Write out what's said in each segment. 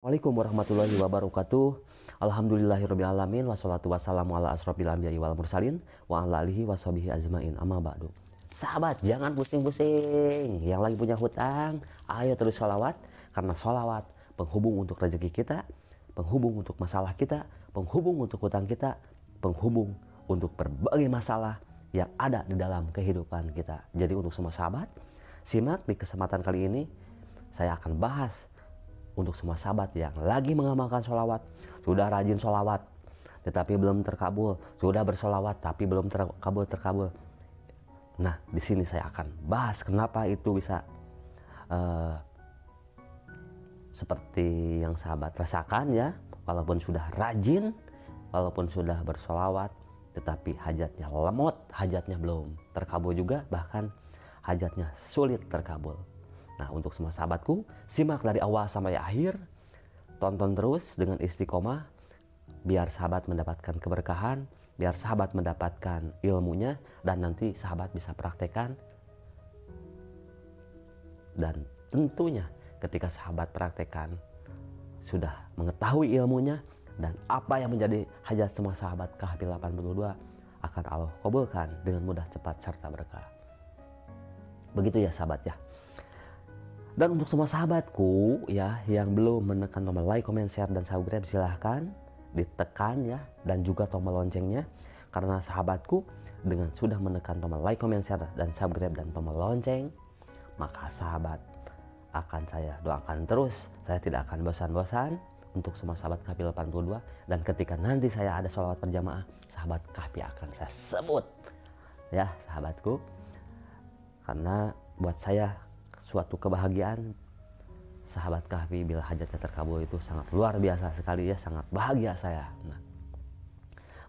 Assalamualaikum warahmatullahi wabarakatuh. Alhamdulillahirrabbilalamin. Wassalatu wassalamu ala asrofil anbiya'i wal mursalin wa ala alihi washabihi ajmain, amma ba'du. Sahabat, jangan pusing-pusing. Yang lagi punya hutang, ayo terus sholawat. Karena sholawat penghubung untuk rezeki kita, penghubung untuk masalah kita, penghubung untuk hutang kita, penghubung untuk berbagai masalah yang ada di dalam kehidupan kita. Jadi untuk semua sahabat, simak di kesempatan kali ini. Saya akan bahas untuk semua sahabat yang lagi mengamalkan sholawat, sudah rajin sholawat tetapi belum terkabul, sudah bersolawat tapi belum terkabul. Nah, di sini saya akan bahas kenapa itu bisa seperti yang sahabat rasakan ya, walaupun sudah rajin, walaupun sudah bersolawat, tetapi hajatnya lemot, hajatnya belum terkabul juga, bahkan hajatnya sulit terkabul. Nah, untuk semua sahabatku, simak dari awal sampai akhir, tonton terus dengan istiqomah, biar sahabat mendapatkan keberkahan, biar sahabat mendapatkan ilmunya, dan nanti sahabat bisa praktekkan. Dan tentunya ketika sahabat praktekkan, sudah mengetahui ilmunya, dan apa yang menjadi hajat semua sahabat Kahfi 82 akan Allah kabulkan dengan mudah, cepat, serta berkah. Begitu ya sahabat ya. Dan untuk semua sahabatku ya yang belum menekan tombol like, comment, share, dan subscribe, silahkan ditekan ya, dan juga tombol loncengnya, karena sahabatku dengan sudah menekan tombol like, comment, share, dan subscribe, dan tombol lonceng, maka sahabat akan saya doakan terus. Saya tidak akan bosan-bosan untuk semua sahabat Kahfi 82, dan ketika nanti saya ada sholawat berjamaah, sahabat Kahfi akan saya sebut ya sahabatku, karena buat saya suatu kebahagiaan sahabat Kahfi bila hajatnya terkabul itu sangat luar biasa sekali ya, sangat bahagia saya. Nah,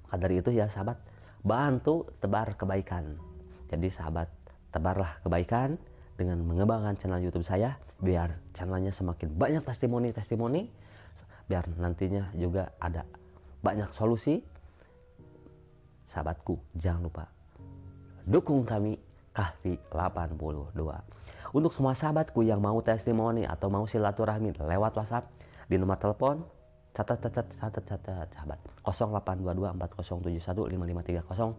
maka dari itu ya sahabat, bantu tebar kebaikan. Jadi sahabat, tebarlah kebaikan dengan mengembangkan channel YouTube saya, biar channelnya semakin banyak testimoni-testimoni, biar nantinya juga ada banyak solusi. Sahabatku, jangan lupa dukung kami Kahfi 82. Untuk semua sahabatku yang mau testimoni atau mau silaturahmi lewat WhatsApp di nomor telepon, catat sahabat, 082240715530,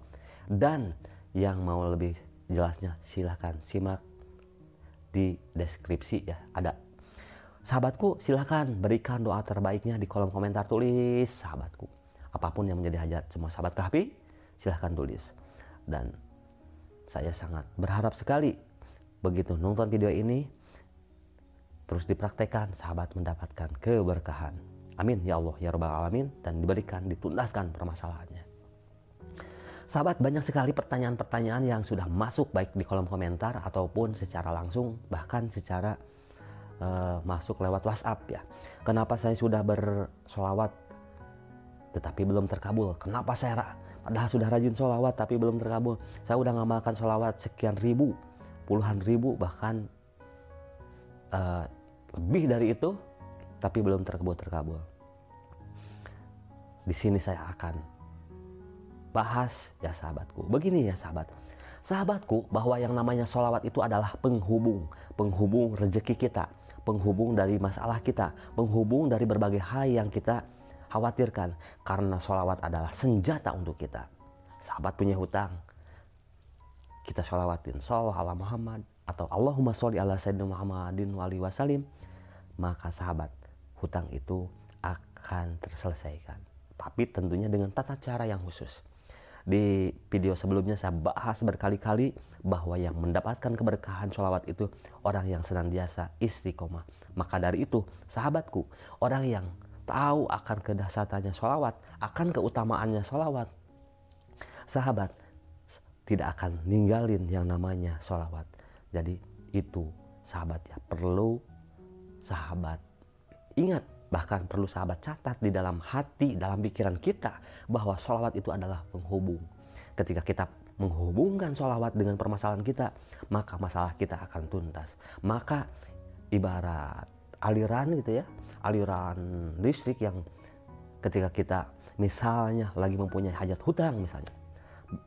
dan yang mau lebih jelasnya silahkan simak di deskripsi ya, ada. Sahabatku, silahkan berikan doa terbaiknya di kolom komentar, tulis sahabatku. Apapun yang menjadi hajat semua sahabat Kahfi, silahkan tulis. Dan saya sangat berharap sekali begitu nonton video ini terus dipraktekkan, sahabat mendapatkan keberkahan. Amin ya Allah ya Rabbal Alamin, dan diberikan dituntaskan permasalahannya. Sahabat, banyak sekali pertanyaan-pertanyaan yang sudah masuk baik di kolom komentar ataupun secara langsung, bahkan secara masuk lewat WhatsApp ya. Kenapa saya sudah bersolawat tetapi belum terkabul? Kenapa saya padahal sudah rajin sholawat tapi belum terkabul? Saya udah ngamalkan sholawat sekian ribu, puluhan ribu, bahkan lebih dari itu, tapi belum terkabul. Di sini saya akan bahas ya sahabatku. Begini ya sahabatku, bahwa yang namanya sholawat itu adalah penghubung rezeki kita, penghubung dari masalah kita, penghubung dari berbagai hal yang kita khawatirkan, karena sholawat adalah senjata untuk kita. Sahabat punya hutang, kita sholawatin sholawat ala Muhammad atau Allahumma sholli ala sayyidina Muhammadin wa alihi wasallim, maka sahabat, hutang itu akan terselesaikan, tapi tentunya dengan tata cara yang khusus. Di video sebelumnya saya bahas berkali-kali bahwa yang mendapatkan keberkahan sholawat itu orang yang senantiasa istiqomah. Maka dari itu sahabatku, orang yang tahu akan kedahsyatannya sholawat, akan keutamaannya sholawat, sahabat tidak akan ninggalin yang namanya sholawat. Jadi itu sahabat ya, perlu sahabat ingat, bahkan perlu sahabat catat di dalam hati, dalam pikiran kita, bahwa sholawat itu adalah penghubung. Ketika kita menghubungkan sholawat dengan permasalahan kita, maka masalah kita akan tuntas. Maka ibarat aliran gitu ya, aliran listrik yang ketika kita misalnya lagi mempunyai hajat hutang, misalnya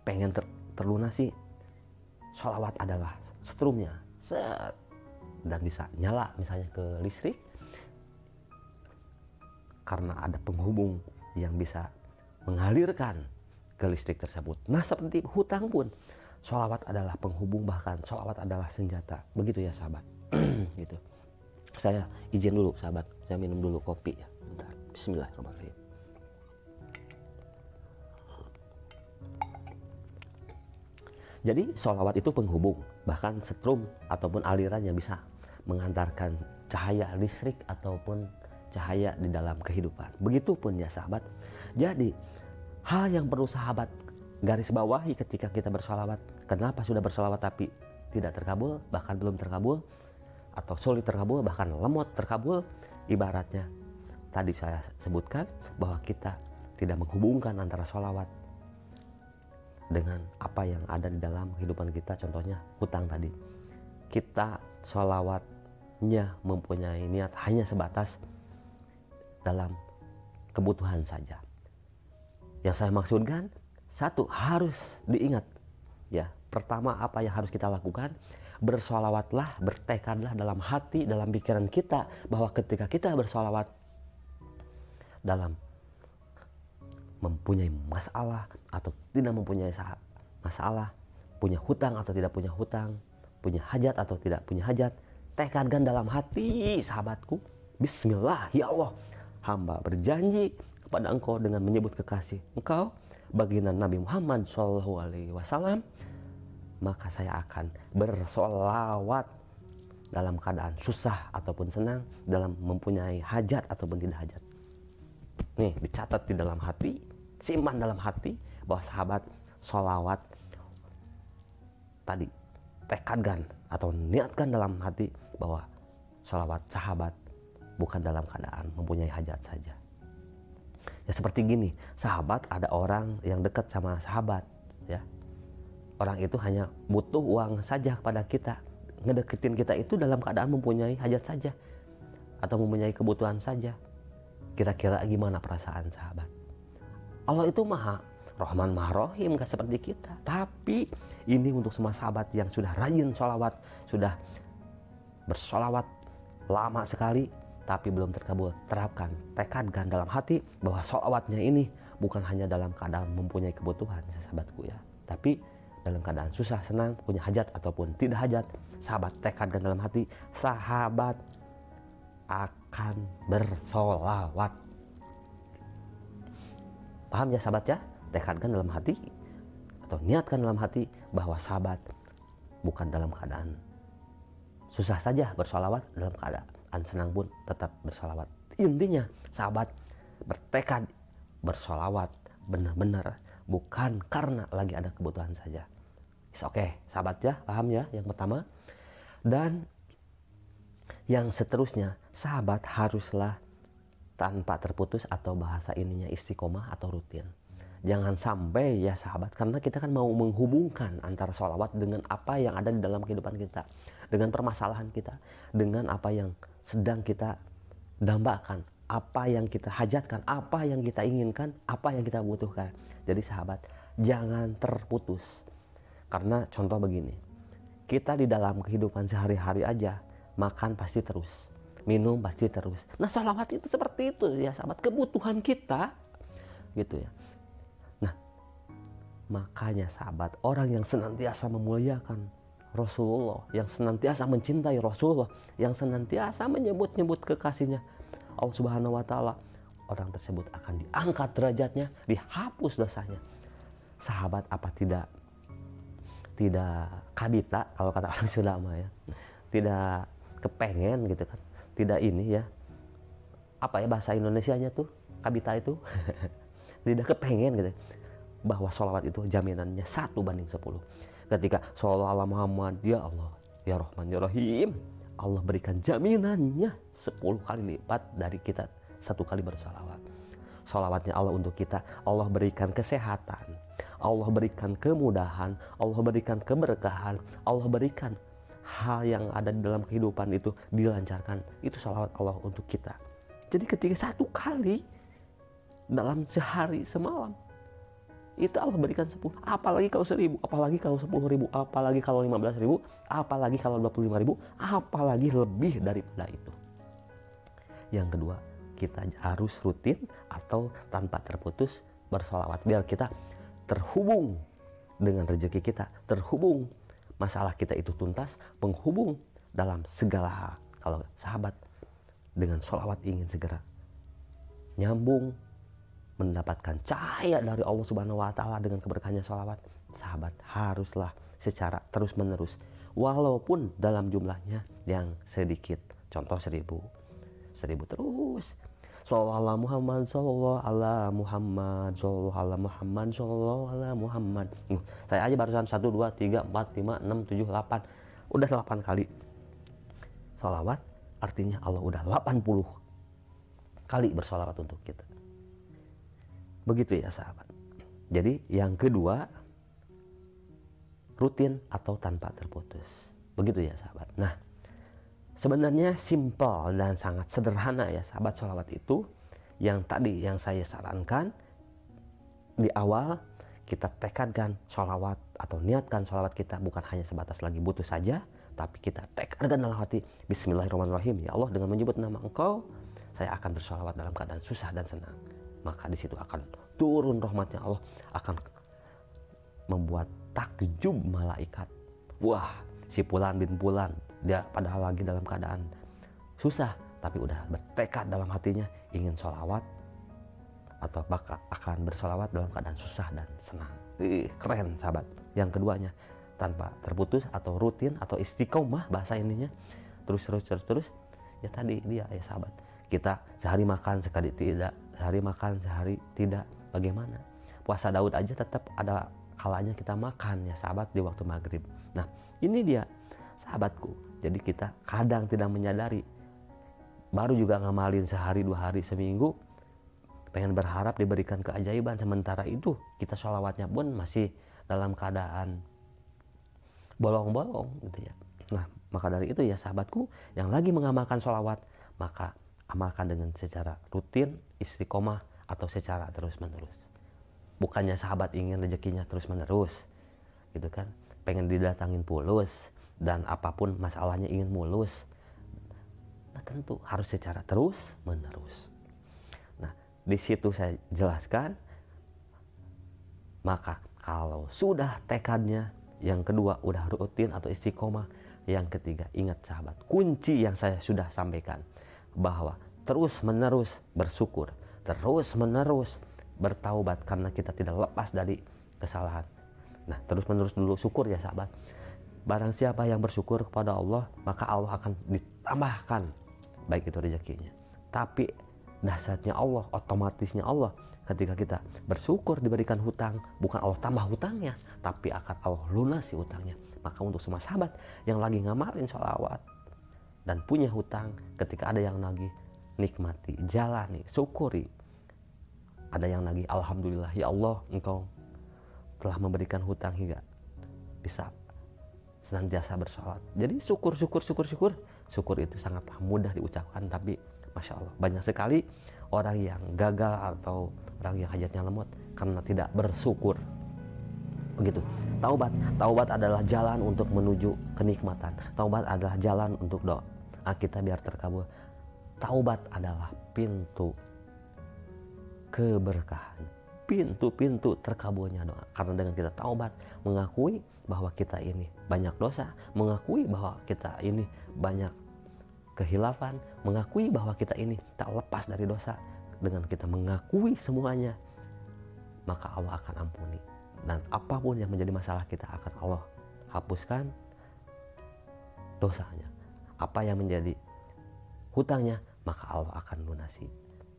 pengen terlunasi, sholawat adalah setrumnya, set, dan bisa nyala misalnya ke listrik. karena ada penghubung yang bisa mengalirkan ke listrik tersebut. Nah seperti hutang pun, sholawat adalah penghubung, bahkan sholawat adalah senjata. Begitu ya sahabat. Gitu. Saya izin dulu sahabat, saya minum dulu kopi ya. Bentar. Bismillahirrahmanirrahim. Jadi sholawat itu penghubung, bahkan setrum ataupun aliran yang bisa mengantarkan cahaya listrik ataupun cahaya di dalam kehidupan. Begitupun ya sahabat. Jadi hal yang perlu sahabat garis bawahi ketika kita bersholawat, kenapa sudah bersholawat tapi tidak terkabul, bahkan belum terkabul, atau sulit terkabul, bahkan lemot terkabul, ibaratnya tadi saya sebutkan bahwa kita tidak menghubungkan antara sholawat dengan apa yang ada di dalam kehidupan kita. Contohnya hutang tadi, kita sholawatnya mempunyai niat hanya sebatas dalam kebutuhan saja. Yang saya maksudkan, satu harus diingat ya, pertama apa yang harus kita lakukan, bersholawatlah, bertekadlah dalam hati, dalam pikiran kita bahwa ketika kita bersholawat dalam mempunyai masalah atau tidak mempunyai masalah, punya hutang atau tidak punya hutang, punya hajat atau tidak punya hajat, tekadkan dalam hati sahabatku, bismillah ya Allah, hamba berjanji kepada engkau dengan menyebut kekasih engkau baginda Nabi Muhammad SAW, maka saya akan bersolawat dalam keadaan susah ataupun senang, dalam mempunyai hajat ataupun tidak hajat. Nih dicatat di dalam hati, simpan dalam hati bahwa sahabat sholawat tadi, tekadkan atau niatkan dalam hati bahwa sholawat sahabat bukan dalam keadaan mempunyai hajat saja. Ya seperti gini, sahabat, ada orang yang dekat sama sahabat ya, orang itu hanya butuh uang saja kepada kita, ngedeketin kita itu dalam keadaan mempunyai hajat saja atau mempunyai kebutuhan saja. Kira-kira gimana perasaan sahabat? Allah itu maha Rahman maha Rahim, gak seperti kita. Tapi ini untuk semua sahabat yang sudah rajin sholawat, sudah bersholawat lama sekali tapi belum terkabul. Terapkan, tekadkan dalam hati bahwa sholawatnya ini bukan hanya dalam keadaan mempunyai kebutuhan sahabatku ya, tapi dalam keadaan susah, senang, punya hajat ataupun tidak hajat. Sahabat tekadkan dalam hati, sahabat akan bersolawat. Paham ya sahabat ya? Tekadkan dalam hati atau niatkan dalam hati bahwa sahabat bukan dalam keadaan susah saja bersolawat, dalam keadaan senang pun tetap bersolawat. Intinya sahabat bertekad bersolawat benar-benar, bukan karena lagi ada kebutuhan saja. Oke sahabat ya, paham ya yang pertama. Dan yang seterusnya, sahabat haruslah tanpa terputus atau bahasa ininya istiqomah atau rutin. Jangan sampai ya sahabat, karena kita kan mau menghubungkan antara sholawat dengan apa yang ada di dalam kehidupan kita, dengan permasalahan kita, dengan apa yang sedang kita dambakan, apa yang kita hajatkan, apa yang kita inginkan, apa yang kita butuhkan. Jadi sahabat, jangan terputus. Karena contoh begini, kita di dalam kehidupan sehari-hari aja, makan pasti terus, minum pasti terus. Nah sholawat itu seperti itu ya sahabat, kebutuhan kita gitu ya. Nah makanya sahabat, orang yang senantiasa memuliakan Rasulullah, yang senantiasa mencintai Rasulullah, yang senantiasa menyebut-nyebut kekasihnya Allah Subhanahu wa Ta'ala, orang tersebut akan diangkat derajatnya, dihapus dosanya. Sahabat apa tidak kabita kalau kata orang Sunda mah ya, tidak kepengen gitu kan, tidak ini ya, apa ya bahasa Indonesianya tuh kabita itu tidak kepengen gitu bahwa sholawat itu jaminannya 1:10. Ketika sholawat ala Muhammad ya Allah ya Rahman ya Rahim, Allah berikan jaminannya 10 kali lipat dari kita 1 kali bersholawat. Sholawatnya Allah untuk kita, Allah berikan kesehatan, Allah berikan kemudahan, Allah berikan keberkahan, Allah berikan hal yang ada di dalam kehidupan itu dilancarkan. Itu sholawat Allah untuk kita. Jadi ketika 1 kali dalam sehari semalam, itu Allah berikan 10. Apalagi kalau 1000, apalagi kalau 10.000, apalagi kalau 15.000, apalagi kalau 25.000, apalagi lebih daripada itu. Yang kedua, kita harus rutin atau tanpa terputus bersolawat, biar kita terhubung dengan rezeki kita, terhubung masalah kita itu tuntas, penghubung dalam segala hal. Kalau sahabat dengan solawat ingin segera nyambung, mendapatkan cahaya dari Allah Subhanahu wa Ta'ala dengan keberkahannya solawat, sahabat haruslah secara terus menerus, walaupun dalam jumlahnya yang sedikit, contoh 1000 terus, Sallallahu Muhammad, Sallallahu ala Muhammad, Sallallahu ala Muhammad, Sallallahu ala Muhammad. Saya aja barusan 1, 2, 3, 4, 5, 6, 7, 8. Udah 8 kali sholawat, artinya Allah udah 80 kali bersolawat untuk kita. Begitu ya sahabat. Jadi yang kedua, rutin atau tanpa terputus. Begitu ya sahabat. Nah, sebenarnya simpel dan sangat sederhana ya sahabat sholawat itu. Yang tadi yang saya sarankan di awal, kita tekadkan sholawat atau niatkan sholawat kita bukan hanya sebatas lagi butuh saja, tapi kita tekadkan dalam hati, Bismillahirrahmanirrahim, ya Allah, dengan menyebut nama Engkau saya akan bersolawat dalam keadaan susah dan senang. Maka di situ akan turun rahmatnya Allah, akan membuat takjub malaikat. Wah, si Fulan bin Fulan, dia padahal lagi dalam keadaan susah, tapi udah bertekad dalam hatinya ingin sholawat atau bakal akan bersolawat dalam keadaan susah dan senang. Keren sahabat. Yang keduanya, tanpa terputus atau rutin atau istiqomah bahasa ininya, terus. Ya tadi dia ya sahabat, kita sehari makan sekali tidak, sehari makan sehari tidak, bagaimana? Puasa Daud aja tetap ada kalanya kita makan ya sahabat di waktu maghrib. Nah ini dia sahabatku, jadi kita kadang tidak menyadari, baru juga ngamalin sehari, 2 hari, seminggu, pengen berharap diberikan keajaiban, sementara itu kita sholawatnya pun masih dalam keadaan bolong-bolong gitu ya. Nah maka dari itu ya sahabatku yang lagi mengamalkan sholawat, maka amalkan dengan secara rutin, istiqomah atau secara terus-menerus. Bukannya sahabat ingin rezekinya terus-menerus gitu kan, pengen didatangin pulus dan apapun masalahnya ingin mulus. Nah tentu harus secara terus-menerus. Nah di situ saya jelaskan, maka kalau sudah tekadnya, yang kedua udah rutin atau istiqomah, yang ketiga ingat sahabat, kunci yang saya sudah sampaikan, bahwa terus-menerus bersyukur, terus-menerus bertaubat karena kita tidak lepas dari kesalahan. Nah terus-menerus dulu syukur ya sahabat. Barang siapa yang bersyukur kepada Allah, maka Allah akan ditambahkan baik itu rezekinya. Tapi dahsyatnya Allah, otomatisnya Allah, ketika kita bersyukur diberikan hutang, bukan Allah tambah hutangnya, tapi akan Allah lunasi hutangnya. Maka untuk semua sahabat yang lagi ngamalin sholawat dan punya hutang, ketika ada yang lagi nikmati, jalani, syukuri. Ada yang lagi alhamdulillah ya Allah, Engkau telah memberikan hutang hingga bisa senantiasa bersolawat. Jadi syukur itu sangatlah mudah diucapkan, tapi Masya Allah banyak sekali orang yang gagal atau orang yang hajatnya lemot karena tidak bersyukur. Begitu. Taubat adalah jalan untuk menuju kenikmatan. Taubat adalah jalan untuk doa kita biar terkabul. Taubat adalah pintu keberkahan, pintu terkabulnya doa. Karena dengan kita taubat, mengakui bahwa kita ini banyak dosa, mengakui bahwa kita ini banyak kehilafan, mengakui bahwa kita ini tak lepas dari dosa. Dengan kita mengakui semuanya, maka Allah akan ampuni. Dan apapun yang menjadi masalah kita akan Allah hapuskan dosanya. Apa yang menjadi hutangnya, maka Allah akan lunasi.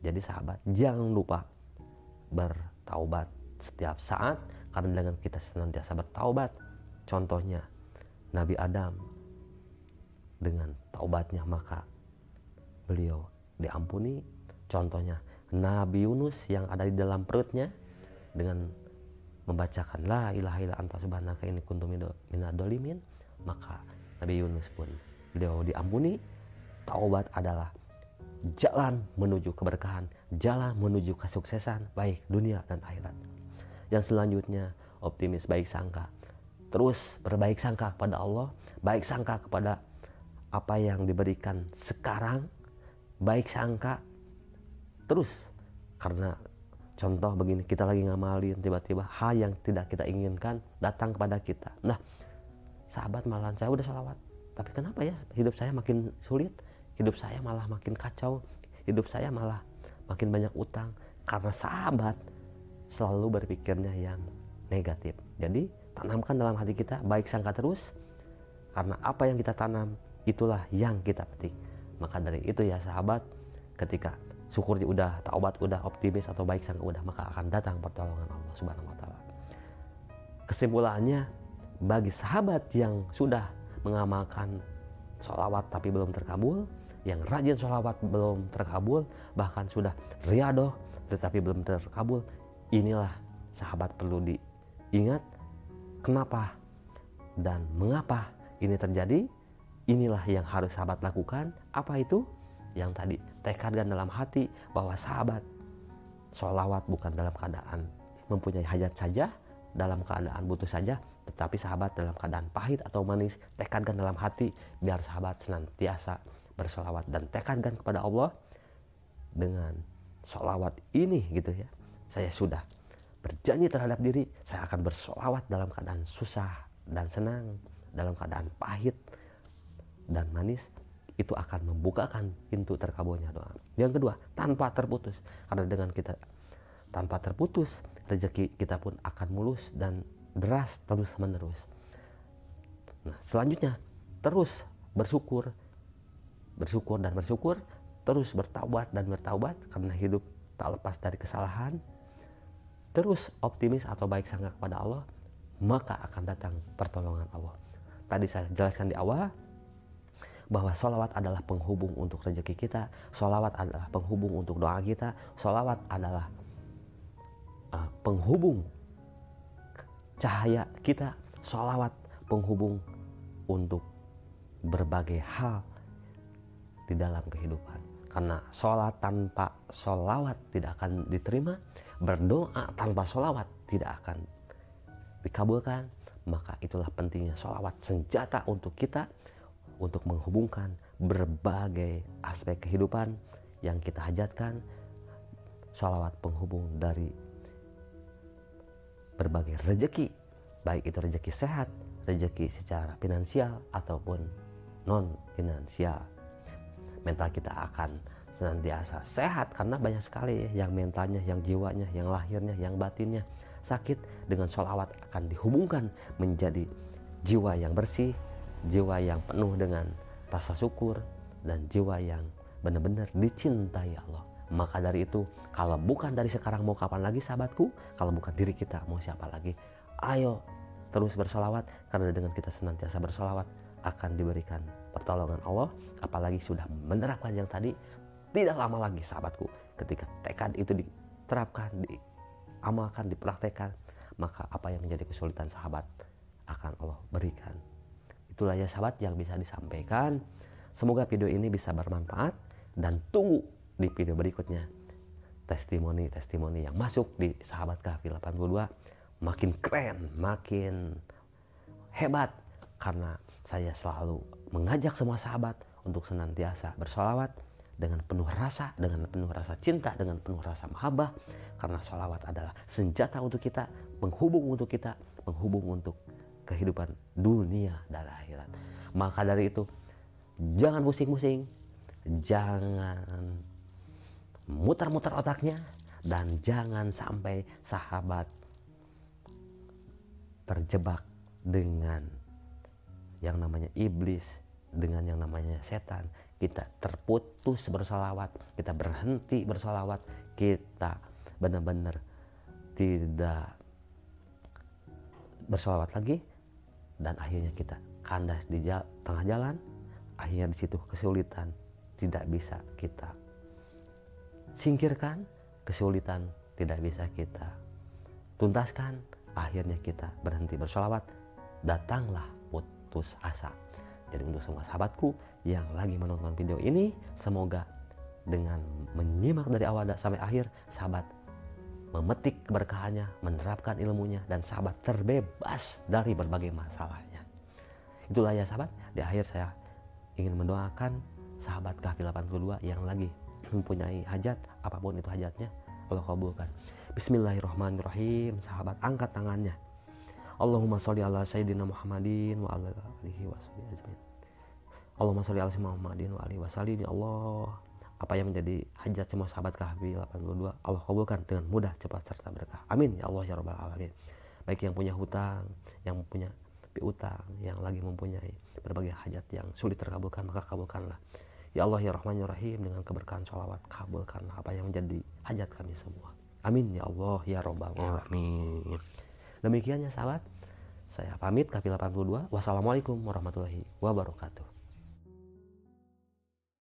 Jadi sahabat, jangan lupa bertaubat setiap saat, karena dengan kita senantiasa bertaubat, contohnya Nabi Adam dengan taubatnya maka beliau diampuni. Contohnya Nabi Yunus yang ada di dalam perutnya dengan membacakan la ilaha illa anta subhanaka inni kuntu minadz dzalimin, maka Nabi Yunus pun beliau diampuni. Taubat adalah jalan menuju keberkahan, jalan menuju kesuksesan baik dunia dan akhirat. Yang selanjutnya optimis, baik sangka, terus berbaik sangka kepada Allah, baik sangka kepada apa yang diberikan sekarang, baik sangka terus. Karena contoh begini, kita lagi ngamalin, tiba-tiba hal yang tidak kita inginkan datang kepada kita. Nah, sahabat malah, saya udah sholawat, tapi kenapa ya hidup saya makin sulit, hidup saya malah makin kacau, hidup saya malah makin banyak utang. Karena sahabat selalu berpikirnya yang negatif. Jadi tanamkan dalam hati kita baik sangka terus, karena apa yang kita tanam itulah yang kita petik. Maka dari itu ya sahabat, ketika syukur udah, taubat udah, optimis atau baik sangka udah, maka akan datang pertolongan Allah Subhanahu wa taala. Kesimpulannya, bagi sahabat yang sudah mengamalkan sholawat tapi belum terkabul, yang rajin sholawat belum terkabul, bahkan sudah riadoh tetapi belum terkabul, inilah sahabat perlu diingat kenapa dan mengapa ini terjadi. Inilah yang harus sahabat lakukan. Apa itu? Yang tadi, tekadkan dalam hati bahwa sahabat sholawat bukan dalam keadaan mempunyai hajat saja, dalam keadaan butuh saja, tetapi sahabat dalam keadaan pahit atau manis. Tekadkan dalam hati biar sahabat senantiasa bersolawat, dan tekadkan kepada Allah dengan solawat ini gitu ya. Saya sudah berjanji terhadap diri, saya akan bersolawat dalam keadaan susah dan senang, dalam keadaan pahit dan manis. Itu akan membukakan pintu terkabulnya doa. Yang kedua, tanpa terputus. Karena dengan kita tanpa terputus, rezeki kita pun akan mulus dan deras terus menerus. Nah, selanjutnya terus bersyukur dan bersyukur, terus bertaubat dan bertaubat, karena hidup tak lepas dari kesalahan. Terus optimis atau baik sangka kepada Allah, maka akan datang pertolongan Allah. Tadi saya jelaskan di awal bahwa sholawat adalah penghubung untuk rezeki kita, sholawat adalah penghubung untuk doa kita, sholawat adalah penghubung cahaya kita, sholawat penghubung untuk berbagai hal di dalam kehidupan. Karena sholat tanpa sholawat tidak akan diterima, berdoa tanpa sholawat tidak akan dikabulkan. Maka itulah pentingnya sholawat, senjata untuk kita untuk menghubungkan berbagai aspek kehidupan yang kita hajatkan. Sholawat penghubung dari berbagai rezeki, baik itu rezeki sehat, rezeki secara finansial ataupun non finansial. Mental kita akan senantiasa sehat, karena banyak sekali yang mentalnya, yang jiwanya, yang lahirnya, yang batinnya sakit. Dengan sholawat akan dihubungkan menjadi jiwa yang bersih, jiwa yang penuh dengan rasa syukur, dan jiwa yang benar-benar dicintai Allah. Maka dari itu, kalau bukan dari sekarang mau kapan lagi sahabatku? Kalau bukan diri kita mau siapa lagi? Ayo terus bersolawat, karena dengan kita senantiasa bersolawat akan diberikan pertolongan Allah. Apalagi sudah menerapkan yang tadi, tidak lama lagi sahabatku, ketika tekad itu diterapkan, diamalkan, dipraktekkan, maka apa yang menjadi kesulitan sahabat akan Allah berikan. Itulah ya sahabat yang bisa disampaikan. Semoga video ini bisa bermanfaat, dan tunggu di video berikutnya testimoni-testimoni yang masuk di Sahabat Kahfi 82 makin keren, makin hebat, karena saya selalu mengajak semua sahabat untuk senantiasa bersolawat dengan penuh rasa, dengan penuh rasa cinta, dengan penuh rasa mahabbah, karena solawat adalah senjata untuk kita, penghubung untuk kita, penghubung untuk kehidupan dunia dan akhirat. Maka dari itu, jangan pusing-pusing, jangan muter-muter otaknya, dan jangan sampai sahabat terjebak dengan yang namanya iblis, dengan yang namanya setan. Kita terputus bersolawat, kita berhenti bersolawat, kita benar-benar tidak bersolawat lagi, dan akhirnya kita kandas di tengah jalan. Akhirnya di situ kesulitan tidak bisa kita singkirkan, kesulitan tidak bisa kita tuntaskan. Akhirnya kita berhenti bersolawat, datanglah putus asa. Jadi untuk semua sahabatku yang lagi menonton video ini, semoga dengan menyimak dari awal sampai akhir, sahabat memetik keberkahannya, menerapkan ilmunya, dan sahabat terbebas dari berbagai masalahnya. Itulah ya sahabat, di akhir saya ingin mendoakan Sahabat Kahfi 82 yang lagi mempunyai hajat, apapun itu hajatnya, Allah kabulkan. Bismillahirrahmanirrahim. Sahabat angkat tangannya. Allahumma sholli ala sayyidina Muhammadin wa ala alihi washabihi ajmain. Allahumma sholli ala sayyidina Muhammadin wa alihi wasallim. Ya Allah, apa yang menjadi hajat semua sahabat Kahfi 82, Allah kabulkan dengan mudah, cepat, serta berkah. Amin ya Allah ya rabbal alamin. Baik yang punya hutang, yang punya piutang, yang lagi mempunyai berbagai hajat yang sulit terkabulkan, maka kabulkanlah. Ya Allah ya Rahman ya Rahim, dengan keberkahan sholawat kabulkanlah apa yang menjadi hajat kami semua. Amin ya Allah ya rabbal alamin. Demikian ya sahabat, saya pamit Kahfi 82. Wassalamualaikum warahmatullahi wabarakatuh.